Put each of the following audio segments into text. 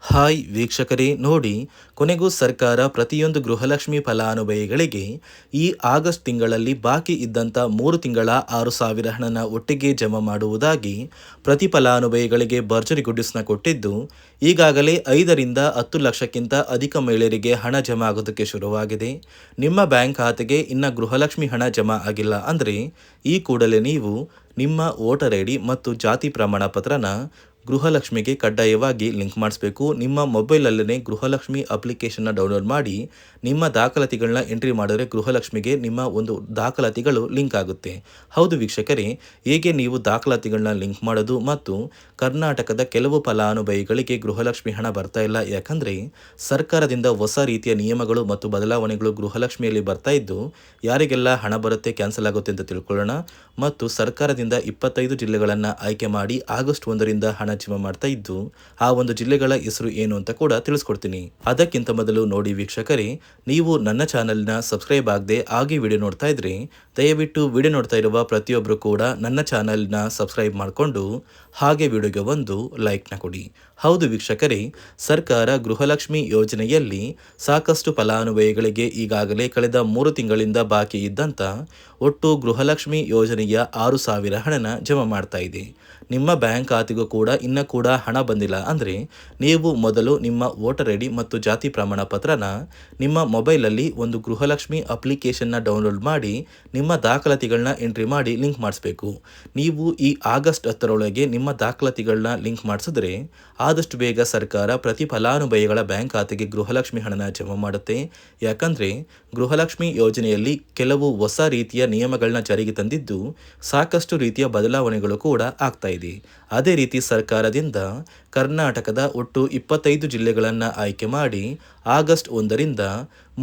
Hi ವೀಕ್ಷಕರೇ, ನೋಡಿ, ಕೊನೆಗೂ ಸರ್ಕಾರ ಪ್ರತಿಯೊಂದು ಗೃಹಲಕ್ಷ್ಮಿ ಫಲಾನುಭವಿಗಳಿಗೆ ಈ ಆಗಸ್ಟ್ ತಿಂಗಳಲ್ಲಿ ಬಾಕಿ ಇದ್ದಂಥ 3 ತಿಂಗಳ 6,000 ಹಣನ ಒಟ್ಟಿಗೆ ಜಮಾ ಮಾಡುವುದಾಗಿ ಪ್ರತಿ ಫಲಾನುಭವಿಗಳಿಗೆ ಭರ್ಜರಿ ಗುಡ್ಡಿಸ್ನ ಕೊಟ್ಟಿದ್ದು, ಈಗಾಗಲೇ 5ರಿಂದ 10 ಲಕ್ಷಕ್ಕಿಂತ ಅಧಿಕ ಮಹಿಳೆಯರಿಗೆ ಹಣ ಜಮಾ ಆಗೋದಕ್ಕೆ ಶುರುವಾಗಿದೆ. ನಿಮ್ಮ ಬ್ಯಾಂಕ್ ಖಾತೆಗೆ ಇನ್ನು ಗೃಹಲಕ್ಷ್ಮಿ ಹಣ ಜಮಾ ಆಗಿಲ್ಲ ಅಂದರೆ ಈ ಕೂಡಲೇ ನೀವು ನಿಮ್ಮ ವೋಟರ್ ಐ ಡಿ ಮತ್ತು ಜಾತಿ ಪ್ರಮಾಣ ಪತ್ರನ ಗೃಹಲಕ್ಷ್ಮಿಗೆ ಕಡ್ಡಾಯವಾಗಿ ಲಿಂಕ್ ಮಾಡಿಸ್ಬೇಕು. ನಿಮ್ಮ ಮೊಬೈಲಲ್ಲೇ ಗೃಹಲಕ್ಷ್ಮಿ ಅಪ್ಲಿಕೇಶನ್ನ ಡೌನ್ಲೋಡ್ ಮಾಡಿ ನಿಮ್ಮ ದಾಖಲಾತಿಗಳನ್ನ ಎಂಟ್ರಿ ಮಾಡಿದ್ರೆ ಗೃಹಲಕ್ಷ್ಮಿಗೆ ನಿಮ್ಮ ಒಂದು ದಾಖಲಾತಿಗಳು ಲಿಂಕ್ ಆಗುತ್ತೆ. ಹೌದು ವೀಕ್ಷಕರೇ, ಹೇಗೆ ನೀವು ದಾಖಲಾತಿಗಳನ್ನ ಲಿಂಕ್ ಮಾಡೋದು ಮತ್ತು ಕರ್ನಾಟಕದ ಕೆಲವು ಫಲಾನುಭವಿಗಳಿಗೆ ಗೃಹಲಕ್ಷ್ಮಿ ಹಣ ಬರ್ತಾ ಇಲ್ಲ, ಯಾಕಂದರೆ ಸರ್ಕಾರದಿಂದ ಹೊಸ ರೀತಿಯ ನಿಯಮಗಳು ಮತ್ತು ಬದಲಾವಣೆಗಳು ಗೃಹಲಕ್ಷ್ಮಿಯಲ್ಲಿ ಬರ್ತಾ ಇದ್ದು ಯಾರಿಗೆಲ್ಲ ಹಣ ಬರುತ್ತೆ, ಕ್ಯಾನ್ಸಲ್ ಆಗುತ್ತೆ ಅಂತ ತಿಳ್ಕೊಳ್ಳೋಣ. ಮತ್ತು ಸರ್ಕಾರದಿಂದ 25 ಜಿಲ್ಲೆಗಳನ್ನು ಆಯ್ಕೆ ಮಾಡಿ ಆಗಸ್ಟ್ 1ರಿಂದ ಹಣ ಜಮಾ ಮಾಡ್ತಾ ಇದ್ದು ಆ ಒಂದು ಜಿಲ್ಲೆಗಳ ಹೆಸರು ಏನು ಅಂತ ಕೂಡ ತಿಳಿಸ್ಕೊಡ್ತೀನಿ. ಅದಕ್ಕಿಂತ ಮೊದಲು ನೋಡಿ ವೀಕ್ಷಕರೇ, ನೀವು ನನ್ನ ಚಾನೆಲ್ನ ಸಬ್ಸ್ಕ್ರೈಬ್ ಆಗದೆ ಹಾಗೆ ವಿಡಿಯೋ ನೋಡ್ತಾ ಇದ್ರೆ ದಯವಿಟ್ಟು ವಿಡಿಯೋ ನೋಡ್ತಾ ಇರುವ ಪ್ರತಿಯೊಬ್ಬರು ಕೂಡ ನನ್ನ ಚಾನೆಲ್ನ ಸಬ್ಸ್ಕ್ರೈಬ್ ಮಾಡಿಕೊಂಡು ಹಾಗೆ ವಿಡಿಯೋಗೆ ಒಂದು ಲೈಕ್ನ ಕೊಡಿ. ಹೌದು ವೀಕ್ಷಕರೇ, ಸರ್ಕಾರ ಗೃಹಲಕ್ಷ್ಮಿ ಯೋಜನೆಯಲ್ಲಿ ಸಾಕಷ್ಟು ಫಲಾನುಭವಿಗಳಿಗೆ ಈಗಾಗಲೇ ಕಳೆದ 3 ತಿಂಗಳಿಂದ ಬಾಕಿ ಇದ್ದಂಥ ಒಟ್ಟು ಗೃಹಲಕ್ಷ್ಮಿ ಯೋಜನೆಯ 6,000 ಹಣನ ಜಮಾ ಮಾಡ್ತಾ ಇದೆ. ನಿಮ್ಮ ಬ್ಯಾಂಕ್ ಖಾತೆಗೂ ಕೂಡ ಇನ್ನೂ ಕೂಡ ಹಣ ಬಂದಿಲ್ಲ ಅಂದರೆ ನೀವು ಮೊದಲು ನಿಮ್ಮ ವೋಟರ್ ಐ ಡಿ ಮತ್ತು ಜಾತಿ ಪ್ರಮಾಣ ಪತ್ರನ ನಿಮ್ಮ ಮೊಬೈಲಲ್ಲಿ ಒಂದು ಗೃಹಲಕ್ಷ್ಮಿ ಅಪ್ಲಿಕೇಶನ್ನ ಡೌನ್ಲೋಡ್ ಮಾಡಿ ನಿಮ್ಮ ದಾಖಲಾತಿಗಳನ್ನ ಎಂಟ್ರಿ ಮಾಡಿ ಲಿಂಕ್ ಮಾಡಿಸ್ಬೇಕು. ನೀವು ಈ ಆಗಸ್ಟ್ 10ರೊಳಗೆ ನಿಮ್ಮ ದಾಖಲಾತಿಗಳನ್ನ ಲಿಂಕ್ ಮಾಡಿಸಿದ್ರೆ ಆದಷ್ಟು ಬೇಗ ಸರ್ಕಾರ ಪ್ರತಿ ಫಲಾನುಭವಿಗಳ ಬ್ಯಾಂಕ್ ಖಾತೆಗೆ ಗೃಹಲಕ್ಷ್ಮಿ ಹಣನ ಜಮಾ ಮಾಡುತ್ತೆ. ಯಾಕಂದರೆ ಗೃಹಲಕ್ಷ್ಮಿ ಯೋಜನೆಯಲ್ಲಿ ಕೆಲವು ಹೊಸ ರೀತಿಯ ನಿಯಮಗಳನ್ನ ಜಾರಿಗೆ ತಂದಿದ್ದು ಸಾಕಷ್ಟು ರೀತಿಯ ಬದಲಾವಣೆಗಳು ಕೂಡ ಆಗ್ತಾ ಇದೆ. ಅದೇ ರೀತಿ ಸರ್ಕಾರದಿಂದ ಕರ್ನಾಟಕದ ಒಟ್ಟು 25 ಜಿಲ್ಲೆಗಳನ್ನು ಆಯ್ಕೆ ಮಾಡಿ ಆಗಸ್ಟ್ 1ರಿಂದ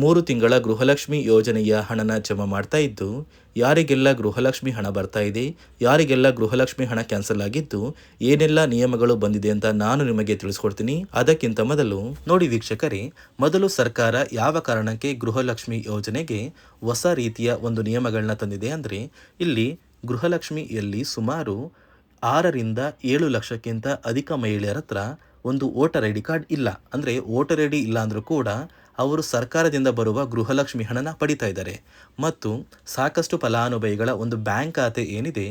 3 ತಿಂಗಳ ಗೃಹಲಕ್ಷ್ಮಿ ಯೋಜನೆಯ ಹಣನ ಜಮಾ ಮಾಡ್ತಾ ಇದ್ದು ಯಾರಿಗೆಲ್ಲ ಗೃಹಲಕ್ಷ್ಮಿ ಹಣ ಬರ್ತಾ ಇದೆ, ಯಾರಿಗೆಲ್ಲ ಗೃಹಲಕ್ಷ್ಮಿ ಹಣ ಕ್ಯಾನ್ಸಲ್ ಆಗಿದ್ದು, ಏನೆಲ್ಲ ನಿಯಮಗಳು ಬಂದಿದೆ ಅಂತ ನಾನು ನಿಮಗೆ ತಿಳಿಸ್ಕೊಡ್ತೀನಿ. ಅದಕ್ಕಿಂತ ಮೊದಲು ನೋಡಿ ವೀಕ್ಷಕರೇ, ಮೊದಲು ಸರ್ಕಾರ ಯಾವ ಕಾರಣಕ್ಕೆ ಗೃಹಲಕ್ಷ್ಮಿ ಯೋಜನೆಗೆ ಹೊಸ ರೀತಿಯ ಒಂದು ನಿಯಮಗಳನ್ನ ತಂದಿದೆ ಅಂದರೆ, ಇಲ್ಲಿ ಗೃಹಲಕ್ಷ್ಮಿಯಲ್ಲಿ ಸುಮಾರು 6ರಿಂದ 7 ಲಕ್ಷಕ್ಕಿಂತ ಅಧಿಕ ಮಹಿಳೆಯರ ಹತ್ರ ಒಂದು ವೋಟರ್ ಐ ಡಿ ಕಾರ್ಡ್ ಇಲ್ಲ. ಅಂದರೆ ವೋಟರ್ ಐ ಡಿ ಇಲ್ಲ ಅಂದರೂ ಕೂಡ ಅವರು ಸರ್ಕಾರದಿಂದ ಬರುವ ಗೃಹಲಕ್ಷ್ಮಿ ಹಣನ ಪಡಿತಾ ಇದ್ದಾರೆ. ಮತ್ತು ಸಾಕಷ್ಟು ಫಲಾನುಭವಿಗಳ ಒಂದು ಬ್ಯಾಂಕ್ ಖಾತೆ ಏನಿದೆ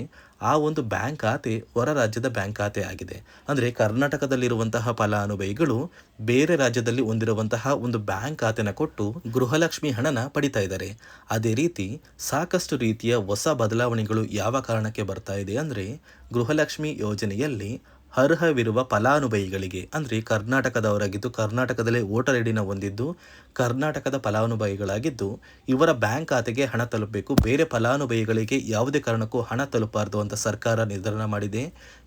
ಆ ಒಂದು ಬ್ಯಾಂಕ್ ಖಾತೆ ಹೊರ ರಾಜ್ಯದ ಬ್ಯಾಂಕ್ ಖಾತೆ ಆಗಿದೆ. ಅಂದರೆ ಕರ್ನಾಟಕದಲ್ಲಿರುವಂತಹ ಫಲಾನುಭವಿಗಳು ಬೇರೆ ರಾಜ್ಯದಲ್ಲಿ ಹೊಂದಿರುವಂತಹ ಒಂದು ಬ್ಯಾಂಕ್ ಖಾತೆನ ಕೊಟ್ಟು ಗೃಹಲಕ್ಷ್ಮಿ ಹಣನ ಪಡಿತಾ ಇದ್ದಾರೆ. ಅದೇ ರೀತಿ ಸಾಕಷ್ಟು ರೀತಿಯ ಹೊಸ ಬದಲಾವಣೆಗಳು ಯಾವ ಕಾರಣಕ್ಕೆ ಬರ್ತಾ ಇದೆ ಅಂದರೆ, ಗೃಹಲಕ್ಷ್ಮಿ ಯೋಜನೆಯಲ್ಲಿ ಅರ್ಹವಿರುವ ಫಲಾನುಭವಿಗಳಿಗೆ ಅಂದರೆ ಕರ್ನಾಟಕದವರಾಗಿದ್ದು ಕರ್ನಾಟಕದಲ್ಲೇ ವೋಟರ್ ಐ ಡಿನ ಹೊಂದಿದ್ದು ಕರ್ನಾಟಕದ ಫಲಾನುಭವಿಗಳಾಗಿದ್ದು ಇವರ ಬ್ಯಾಂಕ್ ಖಾತೆಗೆ ಹಣ ತಲುಪಬೇಕು. ಬೇರೆ ಫಲಾನುಭವಿಗಳಿಗೆ ಯಾವುದೇ ಕಾರಣಕ್ಕೂ ಹಣ ತಲುಪಬಾರದು ಅಂತ ಸರ್ಕಾರ ನಿರ್ಧಾರ ಮಾಡಿದೆ.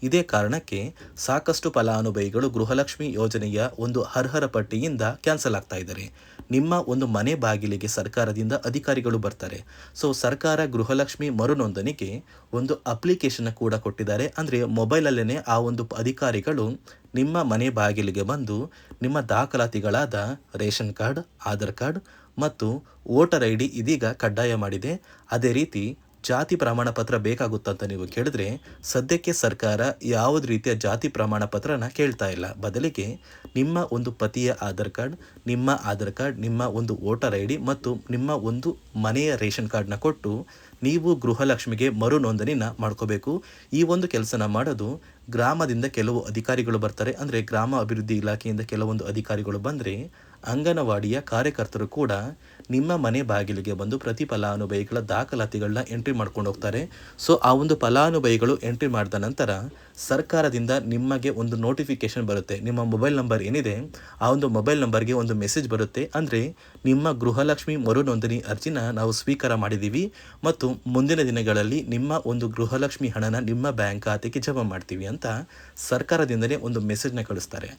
ಇದೇ ಕಾರಣಕ್ಕೆ ಸಾಕಷ್ಟು ಫಲಾನುಭವಿಗಳು ಗೃಹಲಕ್ಷ್ಮಿ ಯೋಜನೆಯ ಒಂದು ಅರ್ಹರ ಪಟ್ಟಿಯಿಂದ ಕ್ಯಾನ್ಸಲ್ ಆಗ್ತಾ ಇದ್ದಾರೆ. ನಿಮ್ಮ ಒಂದು ಮನೆ ಬಾಗಿಲಿಗೆ ಸರ್ಕಾರದಿಂದ ಅಧಿಕಾರಿಗಳು ಬರ್ತಾರೆ. ಸೊ ಸರ್ಕಾರ ಗೃಹಲಕ್ಷ್ಮಿ ಮರುನೋಂದಣಿಗೆ ಒಂದು ಅಪ್ಲಿಕೇಶನ್ ಕೂಡ ಕೊಟ್ಟಿದ್ದಾರೆ. ಅಂದರೆ ಮೊಬೈಲಲ್ಲೇ ಆ ಒಂದು ಅಧಿಕಾರಿಗಳು ನಿಮ್ಮ ಮನೆ ಬಾಗಿಲಿಗೆ ಬಂದು ನಿಮ್ಮ ದಾಖಲಾತಿಗಳಾದ ರೇಷನ್ ಕಾರ್ಡ್, ಆಧಾರ್ ಕಾರ್ಡ್ ಮತ್ತು ವೋಟರ್ ಐ ಡಿ ಇದೀಗ ಕಡ್ಡಾಯ ಮಾಡಿದೆ. ಅದೇ ರೀತಿ ಜಾತಿ ಪ್ರಮಾಣ ಪತ್ರ ಬೇಕಾಗುತ್ತಂತ ನೀವು ಕೇಳಿದ್ರೆ ಸದ್ಯಕ್ಕೆ ಸರ್ಕಾರ ಯಾವುದೇ ರೀತಿಯ ಜಾತಿ ಪ್ರಮಾಣ ಪತ್ರನ ಕೇಳ್ತಾ ಇಲ್ಲ. ಬದಲಿಗೆ ನಿಮ್ಮ ಒಂದು ಪತಿಯ ಆಧಾರ್ ಕಾರ್ಡ್, ನಿಮ್ಮ ಒಂದು ವೋಟರ್ ಐ ಡಿ ಮತ್ತು ನಿಮ್ಮ ಒಂದು ಮನೆಯ ರೇಷನ್ ಕಾರ್ಡ್ನ ಕೊಟ್ಟು ನೀವು ಗೃಹಲಕ್ಷ್ಮಿಗೆ ಮರು ನೋಂದಣಿನ ಮಾಡ್ಕೋಬೇಕು. ಈ ಒಂದು ಕೆಲಸನ ಮಾಡೋದು ಗ್ರಾಮದಿಂದ ಕೆಲವು ಅಧಿಕಾರಿಗಳು ಬರ್ತಾರೆ. ಅಂದರೆ ಗ್ರಾಮ ಅಭಿವೃದ್ಧಿ ಇಲಾಖೆಯಿಂದ ಕೆಲವೊಂದು ಅಧಿಕಾರಿಗಳು ಬಂದರೆ ಅಂಗನವಾಡಿಯ ಕಾರ್ಯಕರ್ತರು ಕೂಡ ನಿಮ್ಮ ಮನೆ ಬಾಗಿಲಿಗೆ ಬಂದು ಪ್ರತಿ ಫಲಾನುಭವಿಗಳ ದಾಖಲಾತಿಗಳನ್ನ ಎಂಟ್ರಿ ಮಾಡ್ಕೊಂಡು ಹೋಗ್ತಾರೆ. ಸೊ ಆ ಒಂದು ಫಲಾನುಭವಿಗಳು ಎಂಟ್ರಿ ಮಾಡಿದ ನಂತರ ಸರ್ಕಾರದಿಂದ ನಿಮಗೆ ಒಂದು ನೋಟಿಫಿಕೇಶನ್ ಬರುತ್ತೆ. ನಿಮ್ಮ ಮೊಬೈಲ್ ನಂಬರ್ ಏನಿದೆ ಆ ಒಂದು ಮೊಬೈಲ್ ನಂಬರ್ಗೆ ಒಂದು ಮೆಸೇಜ್ ಬರುತ್ತೆ. ಅಂದರೆ ನಿಮ್ಮ ಗೃಹಲಕ್ಷ್ಮಿ ಮರು ನೋಂದಣಿ ಅರ್ಜಿನ ನಾವು ಸ್ವೀಕಾರ ಮಾಡಿದ್ದೀವಿ ಮತ್ತು ಮುಂದಿನ ದಿನಗಳಲ್ಲಿ ನಿಮ್ಮ ಒಂದು ಗೃಹಲಕ್ಷ್ಮಿ ಹಣನ ನಿಮ್ಮ ಬ್ಯಾಂಕ್ ಖಾತೆಗೆ ಜಮಾ ಮಾಡ್ತೀವಿ ಅಂತ ಸರ್ಕಾರದಿಂದಲೇ ಒಂದು ಮೆಸೇಜ್ನ ಕಳಿಸ್ತಾರೆ.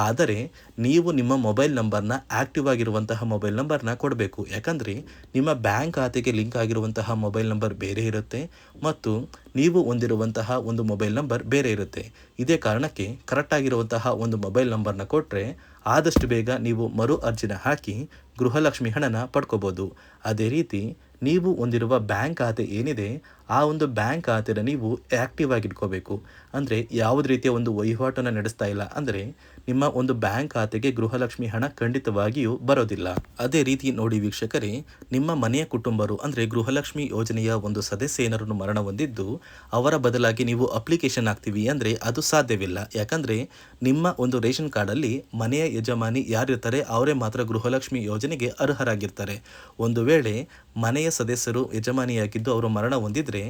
ಆದರೆ ನೀವು ನಿಮ್ಮ ಮೊಬೈಲ್ ನಂಬರ್ನ ಆಕ್ಟಿವ್ ಆಗಿರುವಂತಹ ಮೊಬೈಲ್ ನಂಬರ್ನ ಕೊಡಬೇಕು. ಯಾಕಂದರೆ ನಿಮ್ಮ ಬ್ಯಾಂಕ್ ಖಾತೆಗೆ ಲಿಂಕ್ ಆಗಿರುವಂತಹ ಮೊಬೈಲ್ ನಂಬರ್ ಬೇರೆ ಇರುತ್ತೆ ಮತ್ತು ನೀವು ಹೊಂದಿರುವಂತಹ ಒಂದು ಮೊಬೈಲ್ ನಂಬರ್ ಬೇರೆ ಇರುತ್ತೆ. ಇದೇ ಕಾರಣಕ್ಕೆ ಕರೆಕ್ಟ್ ಆಗಿರುವಂತಹ ಒಂದು ಮೊಬೈಲ್ ನಂಬರ್ನ ಕೊಟ್ಟರೆ ಆದಷ್ಟು ಬೇಗ ನೀವು ಮರು ಅರ್ಜಿನ ಹಾಕಿ ಗೃಹಲಕ್ಷ್ಮಿ ಹಣನ ಪಡ್ಕೋಬೋದು. ಅದೇ ರೀತಿ ನೀವು ಹೊಂದಿರುವ ಬ್ಯಾಂಕ್ ಖಾತೆ ಏನಿದೆ ಆ ಒಂದು ಬ್ಯಾಂಕ್ ಖಾತೆನ ನೀವು ಆ್ಯಕ್ಟಿವ್ ಆಗಿ ಇಟ್ಕೋಬೇಕು. ಅಂದರೆ ಯಾವುದೇ ರೀತಿಯ ಒಂದು ವಹಿವಾಟನ್ನು ನಡೆಸ್ತಾ ಇಲ್ಲ ಅಂದರೆ ನಿಮ್ಮ ಒಂದು ಬ್ಯಾಂಕ್ ಖಾತೆಗೆ ಗೃಹಲಕ್ಷ್ಮಿ ಹಣ ಖಂಡಿತವಾಗಿಯೂ ಬರೋದಿಲ್ಲ. ಅದೇ ರೀತಿ ನೋಡಿ ವೀಕ್ಷಕರೇ, ನಿಮ್ಮ ಮನೆಯ ಕುಟುಂಬರು ಅಂದರೆ ಗೃಹಲಕ್ಷ್ಮಿ ಯೋಜನೆಯ ಒಂದು ಸದಸ್ಯ ಏನಾರನ್ನು ಮರಣ ಹೊಂದಿದ್ದು ಅವರ ಬದಲಾಗಿ ನೀವು ಅಪ್ಲಿಕೇಶನ್ ಹಾಕ್ತೀವಿ ಅಂದರೆ ಅದು ಸಾಧ್ಯವಿಲ್ಲ. ಯಾಕಂದರೆ ನಿಮ್ಮ ಒಂದು ರೇಷನ್ ಕಾರ್ಡಲ್ಲಿ ಮನೆಯ ಯಜಮಾನಿ ಯಾರಿರ್ತಾರೆ ಅವರೇ ಮಾತ್ರ ಗೃಹಲಕ್ಷ್ಮಿ ಯೋಜನೆಗೆ ಅರ್ಹರಾಗಿರ್ತಾರೆ. ಒಂದು ವೇಳೆ ಮನೆಯ ಸದಸ್ಯರು ಯಜಮಾನಿಯಾಗಿದ್ದು ಅವರು ಮರಣ ಹೊಂದಿದ್ರೆ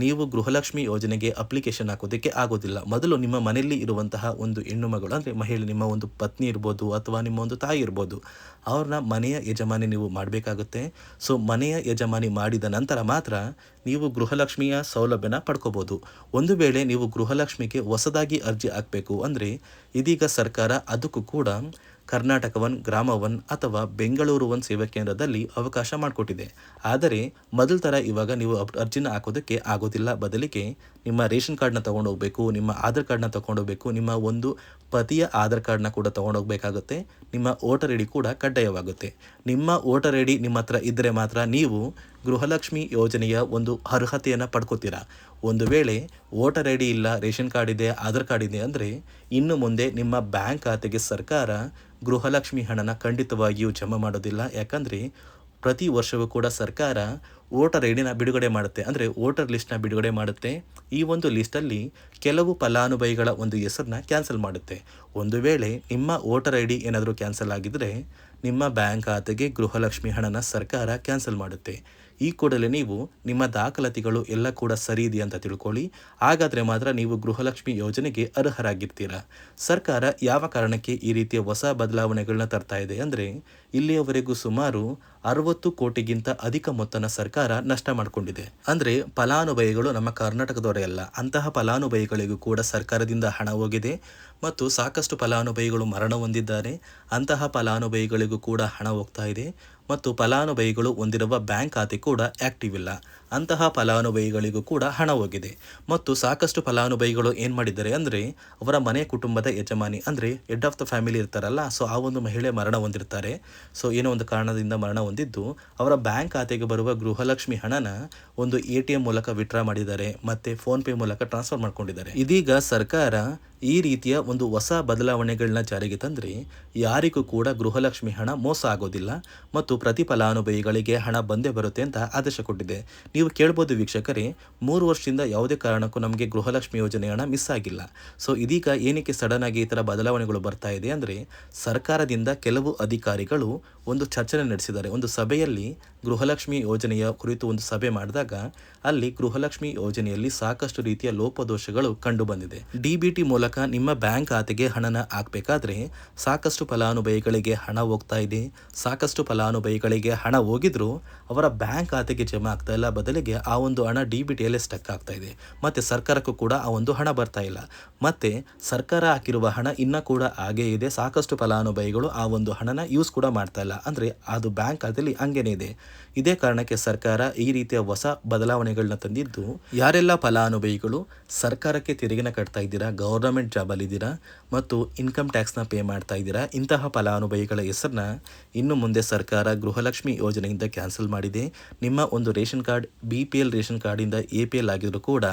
ನೀವು ಗೃಹಲಕ್ಷ್ಮಿ ಯೋಜನೆಗೆ ಅಪ್ಲಿಕೇಶನ್ ಹಾಕೋದಕ್ಕೆ ಆಗೋದಿಲ್ಲ. ಮೊದಲು ನಿಮ್ಮ ಮನೆಯಲ್ಲಿ ಇರುವಂತಹ ಒಂದು ಹೆಣ್ಣು ಮಗಳು ಅಂದರೆ ಮಹಿಳೆ, ನಿಮ್ಮ ಒಂದು ಪತ್ನಿ ಇರ್ಬೋದು ಅಥವಾ ನಿಮ್ಮ ಒಂದು ತಾಯಿ ಇರ್ಬೋದು, ಅವ್ರನ್ನ ಮನೆಯ ಯಜಮಾನಿ ನೀವು ಮಾಡಬೇಕಾಗುತ್ತೆ. ಸೊ ಮನೆಯ ಯಜಮಾನಿ ಮಾಡಿದ ನಂತರ ಮಾತ್ರ ನೀವು ಗೃಹಲಕ್ಷ್ಮಿಯ ಸೌಲಭ್ಯನ ಪಡ್ಕೋಬೋದು. ಒಂದು ವೇಳೆ ನೀವು ಗೃಹಲಕ್ಷ್ಮಿಗೆ ಹೊಸದಾಗಿ ಅರ್ಜಿ ಹಾಕಬೇಕು ಅಂದರೆ ಇದೀಗ ಸರ್ಕಾರ ಅದಕ್ಕೂ ಕೂಡ ಕರ್ನಾಟಕ ಒನ್, ಗ್ರಾಮ ಒನ್ ಅಥವಾ ಬೆಂಗಳೂರು ಒನ್ ಸೇವಾ ಕೇಂದ್ರದಲ್ಲಿ ಅವಕಾಶ ಮಾಡಿಕೊಟ್ಟಿದೆ. ಆದರೆ ಮೊದಲ ಥರ ಇವಾಗ ನೀವು ಅರ್ಜಿನ ಹಾಕೋದಕ್ಕೆ ಆಗೋದಿಲ್ಲ. ಬದಲಿಗೆ ನಿಮ್ಮ ರೇಷನ್ ಕಾರ್ಡ್ನ ತೊಗೊಂಡೋಗ್ಬೇಕು, ನಿಮ್ಮ ಆಧಾರ್ ಕಾರ್ಡ್ನ ತೊಗೊಂಡೋಗ್ಬೇಕು, ನಿಮ್ಮ ಒಂದು ಪತಿಯ ಆಧಾರ್ ಕಾರ್ಡ್ನ ಕೂಡ ತೊಗೊಂಡೋಗ್ಬೇಕಾಗುತ್ತೆ. ನಿಮ್ಮ ವೋಟರ್ ಐ ಡಿ ಕೂಡ ಕಡ್ಡಾಯವಾಗುತ್ತೆ. ನಿಮ್ಮ ವೋಟರ್ ಐ ಡಿ ನಿಮ್ಮ ಹತ್ರ ಇದ್ದರೆ ಮಾತ್ರ ನೀವು ಗೃಹಲಕ್ಷ್ಮಿ ಯೋಜನೆಯ ಒಂದು ಅರ್ಹತೆಯನ್ನು ಪಡ್ಕೋತೀರಾ. ಒಂದು ವೇಳೆ ವೋಟರ್ ಐ ಡಿ ಇಲ್ಲ, ರೇಷನ್ ಕಾರ್ಡ್ ಇದೆ, ಆಧಾರ್ ಕಾರ್ಡ್ ಇದೆ ಅಂದರೆ ಇನ್ನು ಮುಂದೆ ನಿಮ್ಮ ಬ್ಯಾಂಕ್ ಖಾತೆಗೆ ಸರ್ಕಾರ ಗೃಹಲಕ್ಷ್ಮಿ ಹಣನ ಖಂಡಿತವಾಗಿಯೂ ಜಮಾ ಮಾಡೋದಿಲ್ಲ. ಯಾಕಂದರೆ ಪ್ರತಿ ವರ್ಷವೂ ಕೂಡ ಸರ್ಕಾರ ವೋಟರ್ ಐ ಡಿನ ಬಿಡುಗಡೆ ಮಾಡುತ್ತೆ, ಅಂದರೆ ವೋಟರ್ ಲಿಸ್ಟ್ನ ಬಿಡುಗಡೆ ಮಾಡುತ್ತೆ. ಈ ಒಂದು ಲಿಸ್ಟಲ್ಲಿ ಕೆಲವು ಫಲಾನುಭವಿಗಳ ಒಂದು ಹೆಸರನ್ನ ಕ್ಯಾನ್ಸಲ್ ಮಾಡುತ್ತೆ. ಒಂದು ವೇಳೆ ನಿಮ್ಮ ವೋಟರ್ ಐ ಡಿ ಏನಾದರೂ ಕ್ಯಾನ್ಸಲ್ ಆಗಿದ್ದರೆ ನಿಮ್ಮ ಬ್ಯಾಂಕ್ ಖಾತೆಗೆ ಗೃಹಲಕ್ಷ್ಮಿ ಹಣನ ಸರ್ಕಾರ ಕ್ಯಾನ್ಸಲ್ ಮಾಡುತ್ತೆ. ಈ ಕೂಡಲೇ ನೀವು ನಿಮ್ಮ ದಾಖಲಾತಿಗಳು ಎಲ್ಲ ಕೂಡ ಸರಿ ಇದೆಯಾ ಅಂತ ತಿಳ್ಕೊಳ್ಳಿ. ಹಾಗಾದರೆ ಮಾತ್ರ ನೀವು ಗೃಹಲಕ್ಷ್ಮಿ ಯೋಜನೆಗೆ ಅರ್ಹರಾಗಿರ್ತೀರಾ. ಸರ್ಕಾರ ಯಾವ ಕಾರಣಕ್ಕೆ ಈ ರೀತಿಯ ಹೊಸ ಬದಲಾವಣೆಗಳನ್ನ ತರ್ತಾ ಇದೆ ಅಂದರೆ ಇಲ್ಲಿಯವರೆಗೂ ಸುಮಾರು 60 ಕೋಟಿಗಿಂತ ಅಧಿಕ ಮೊತ್ತನ ಸರ್ಕಾರ ನಷ್ಟ ಮಾಡಿಕೊಂಡಿದೆ. ಅಂದರೆ ಫಲಾನುಭವಿಗಳು ನಮ್ಮ ಕರ್ನಾಟಕದವರೇ ಅಲ್ಲ, ಅಂತಹ ಫಲಾನುಭವಿಗಳಿಗೂ ಕೂಡ ಸರ್ಕಾರದಿಂದ ಹಣ ಹೋಗಿದೆ ಮತ್ತು ಸಾಕಷ್ಟು ಫಲಾನುಭವಿಗಳು ಮರಣ ಹೊಂದಿದ್ದಾರೆ. ಅಂತಹ ಫಲಾನುಭವಿಗಳಿಗೂ ಕೂಡ ಹಣ ಹೋಗ್ತಾ ಇದೆ ಮತ್ತು ಫಲಾನುಭವಿಗಳು ಹೊಂದಿರುವ ಬ್ಯಾಂಕ್ ಖಾತೆ ಕೂಡ ಆ್ಯಕ್ಟಿವ್ ಇಲ್ಲ. ಅಂತಹ ಫಲಾನುಭವಿಗಳಿಗೂ ಕೂಡ ಹಣ ಹೋಗಿದೆ ಮತ್ತು ಸಾಕಷ್ಟು ಫಲಾನುಭವಿಗಳು ಏನು ಮಾಡಿದ್ದಾರೆ ಅಂದರೆ ಅವರ ಮನೆ ಕುಟುಂಬದ ಯಜಮಾನಿ ಅಂದರೆ ಹೆಡ್ ಆಫ್ ದ ಫ್ಯಾಮಿಲಿ ಇರ್ತಾರಲ್ಲ, ಸೊ ಆ ಒಂದು ಮಹಿಳೆ ಮರಣ ಹೊಂದಿರ್ತಾರೆ. ಸೊ ಏನೋ ಒಂದು ಕಾರಣದಿಂದ ಮರಣ ಹೊಂದಿದ್ದು ಅವರ ಬ್ಯಾಂಕ್ ಖಾತೆಗೆ ಬರುವ ಗೃಹಲಕ್ಷ್ಮಿ ಹಣನ ಒಂದು ATM ಮೂಲಕ ವಿತ್ಡ್ರಾ ಮಾಡಿದ್ದಾರೆ ಮತ್ತು ಫೋನ್ಪೇ ಮೂಲಕ ಟ್ರಾನ್ಸ್ಫರ್ ಮಾಡ್ಕೊಂಡಿದ್ದಾರೆ. ಇದೀಗ ಸರ್ಕಾರ ಈ ರೀತಿಯ ಒಂದು ಹೊಸ ಬದಲಾವಣೆಗಳನ್ನ ಜಾರಿಗೆ ತಂದರೆ ಯಾರಿಗೂ ಕೂಡ ಗೃಹಲಕ್ಷ್ಮಿ ಹಣ ಮೋಸ ಆಗೋದಿಲ್ಲ ಮತ್ತು ಪ್ರತಿ ಫಲಾನುಭವಿಗಳಿಗೆ ಹಣ ಬಂದೇ ಬರುತ್ತೆ ಅಂತ ಆದೇಶ ಕೊಟ್ಟಿದೆ. ನೀವು ಕೇಳ್ಬೋದು ವೀಕ್ಷಕರೇ, 3 ವರ್ಷದಿಂದ ಯಾವುದೇ ಕಾರಣಕ್ಕೂ ನಮಗೆ ಗೃಹಲಕ್ಷ್ಮಿ ಯೋಜನೆ ಹಣ ಮಿಸ್ ಆಗಿಲ್ಲ. ಸೊ ಇದೀಗ ಏನಕ್ಕೆ ಸಡನ್ ಆಗಿ ಈ ಥರ ಬದಲಾವಣೆಗಳು ಬರ್ತಾ ಇದೆ ಅಂದರೆ ಸರ್ಕಾರದಿಂದ ಕೆಲವು ಅಧಿಕಾರಿಗಳು ಒಂದು ಚರ್ಚೆ ನಡೆಸಿದ್ದಾರೆ. ಒಂದು ಸಭೆಯಲ್ಲಿ ಗೃಹಲಕ್ಷ್ಮಿ ಯೋಜನೆಯ ಕುರಿತು ಒಂದು ಸಭೆ ಮಾಡಿದಾಗ ಅಲ್ಲಿ ಗೃಹಲಕ್ಷ್ಮಿ ಯೋಜನೆಯಲ್ಲಿ ಸಾಕಷ್ಟು ರೀತಿಯ ಲೋಪದೋಷಗಳು ಕಂಡು ಬಂದಿದೆ. DBT ಮೂಲಕ ನಿಮ್ಮ ಬ್ಯಾಂಕ್ ಖಾತೆಗೆ ಹಣನ ಹಾಕಬೇಕಾದ್ರೆ ಸಾಕಷ್ಟು ಫಲಾನುಭವಿಗಳಿಗೆ ಹಣ ಹೋಗ್ತಾ ಇದೆ. ಸಾಕಷ್ಟು ಫಲಾನುಭವಿಗಳಿಗೆ ಹಣ ಹೋಗಿದ್ರು ಅವರ ಬ್ಯಾಂಕ್ ಖಾತೆಗೆ ಜಮಾ ಆಗ್ತಾ ಇಲ್ಲ, ಬದಲಿಗೆ ಆ ಒಂದು ಹಣ DBTಯಲ್ಲೇ ಸ್ಟಕ್ ಆಗ್ತಾ ಇದೆ. ಮತ್ತು ಸರ್ಕಾರಕ್ಕೂ ಕೂಡ ಆ ಒಂದು ಹಣ ಬರ್ತಾ ಇಲ್ಲ. ಮತ್ತು ಸರ್ಕಾರ ಹಾಕಿರುವ ಹಣ ಇನ್ನೂ ಕೂಡ ಹಾಗೇ ಇದೆ. ಸಾಕಷ್ಟು ಫಲಾನುಭವಿಗಳು ಆ ಒಂದು ಹಣನ ಯೂಸ್ ಕೂಡ ಮಾಡ್ತಾ ಇಲ್ಲ, ಅಂದರೆ ಅದು ಬ್ಯಾಂಕ್ ಖಾತೆಯಲ್ಲಿ ಹಂಗೇನೆ ಇದೆ. ಇದೇ ಕಾರಣಕ್ಕೆ ಸರ್ಕಾರ ಈ ರೀತಿಯ ಹೊಸ ಬದಲಾವಣೆಗಳನ್ನ ತಂದಿದ್ದು, ಯಾರೆಲ್ಲ ಫಲಾನುಭವಿಗಳು ಸರ್ಕಾರಕ್ಕೆ ತೆರಿಗೆನ ಕಟ್ತಾ ಇದ್ದೀರಾ, ಗೌರ್ನಮೆಂಟ್ ಜಾಬಲ್ಲಿದ್ದೀರಾ ಮತ್ತು ಇನ್ಕಮ್ ಟ್ಯಾಕ್ಸ್ನ ಪೇ ಮಾಡ್ತಾ ಇದ್ದೀರಾ, ಇಂತಹ ಫಲಾನುಭವಿಗಳ ಹೆಸರನ್ನ ಇನ್ನು ಮುಂದೆ ಸರ್ಕಾರ ಗೃಹಲಕ್ಷ್ಮಿ ಯೋಜನೆಯಿಂದ ಕ್ಯಾನ್ಸಲ್ ಮಾಡಿದೆ. ನಿಮ್ಮ ಒಂದು ರೇಷನ್ ಕಾರ್ಡ್ BPL ರೇಷನ್ ಕಾರ್ಡಿಂದ APL ಆಗಿದ್ರು ಕೂಡ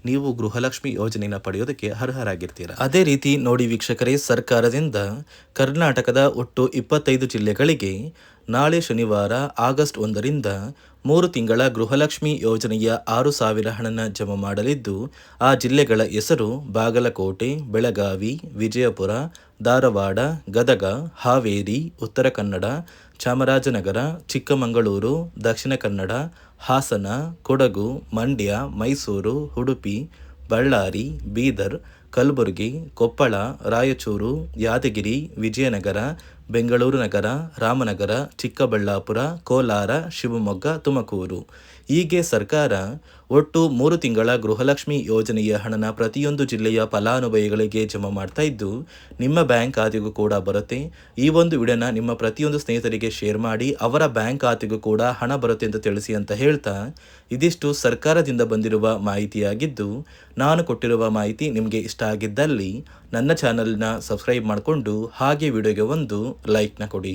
ನೀವು ಗೃಹಲಕ್ಷ್ಮಿ ಯೋಜನೆಯನ್ನು ಪಡೆಯೋದಕ್ಕೆ ಅರ್ಹರಾಗಿರ್ತೀರಾ. ಅದೇ ರೀತಿ ನೋಡಿ ವೀಕ್ಷಕರೇ, ಸರ್ಕಾರದಿಂದ ಕರ್ನಾಟಕದ ಒಟ್ಟು 25 ಜಿಲ್ಲೆಗಳಿಗೆ ನಾಳೆ ಶನಿವಾರ ಆಗಸ್ಟ್ 1ರಿಂದ 3 ತಿಂಗಳ ಗೃಹಲಕ್ಷ್ಮಿ ಯೋಜನೆಯ 6,000 ಹಣನ ಜಮಾ ಮಾಡಲಿದ್ದು, ಆ ಜಿಲ್ಲೆಗಳ ಹೆಸರು ಬಾಗಲಕೋಟೆ, ಬೆಳಗಾವಿ, ವಿಜಯಪುರ, ಧಾರವಾಡ, ಗದಗ, ಹಾವೇರಿ, ಉತ್ತರ ಕನ್ನಡ, ಚಾಮರಾಜನಗರ, ಚಿಕ್ಕಮಗಳೂರು, ದಕ್ಷಿಣ ಕನ್ನಡ, ಹಾಸನ, ಕೊಡಗು, ಮಂಡ್ಯ, ಮೈಸೂರು, ಉಡುಪಿ, ಬಳ್ಳಾರಿ, ಬೀದರ್, ಕಲಬುರಗಿ, ಕೊಪ್ಪಳ, ರಾಯಚೂರು, ಯಾದಗಿರಿ, ವಿಜಯನಗರ, ಬೆಂಗಳೂರು ನಗರ, ರಾಮನಗರ, ಚಿಕ್ಕಬಳ್ಳಾಪುರ, ಕೋಲಾರ, ಶಿವಮೊಗ್ಗ, ತುಮಕೂರು. ಹೀಗೆ ಸರ್ಕಾರ ಒಟ್ಟು 3 ತಿಂಗಳ ಗೃಹಲಕ್ಷ್ಮಿ ಯೋಜನೆಯ ಹಣನ ಪ್ರತಿಯೊಂದು ಜಿಲ್ಲೆಯ ಫಲಾನುಭವಿಗಳಿಗೆ ಜಮಾ ಮಾಡ್ತಾ ಇದ್ದು ನಿಮ್ಮ ಬ್ಯಾಂಕ್ ಖಾತೆಗೂ ಕೂಡ ಬರುತ್ತೆ. ಈ ಒಂದು ವಿಡಿಯೋನ ನಿಮ್ಮ ಪ್ರತಿಯೊಂದು ಸ್ನೇಹಿತರಿಗೆ ಶೇರ್ ಮಾಡಿ, ಅವರ ಬ್ಯಾಂಕ್ ಖಾತೆಗೂ ಕೂಡ ಹಣ ಬರುತ್ತೆ ಅಂತ ತಿಳಿಸಿ ಅಂತ ಹೇಳ್ತಾ, ಇದಿಷ್ಟು ಸರ್ಕಾರದಿಂದ ಬಂದಿರುವ ಮಾಹಿತಿಯಾಗಿದ್ದು, ನಾನು ಕೊಟ್ಟಿರುವ ಮಾಹಿತಿ ನಿಮಗೆ ಇಷ್ಟ ಆಗಿದ್ದಲ್ಲಿ ನನ್ನ ಚಾನಲ್ನ ಸಬ್ಸ್ಕ್ರೈಬ್ ಮಾಡಿಕೊಂಡು ಹಾಗೆ ವಿಡಿಯೋಗೆ ಒಂದು ಲೈಕ್ನ ಕೊಡಿ.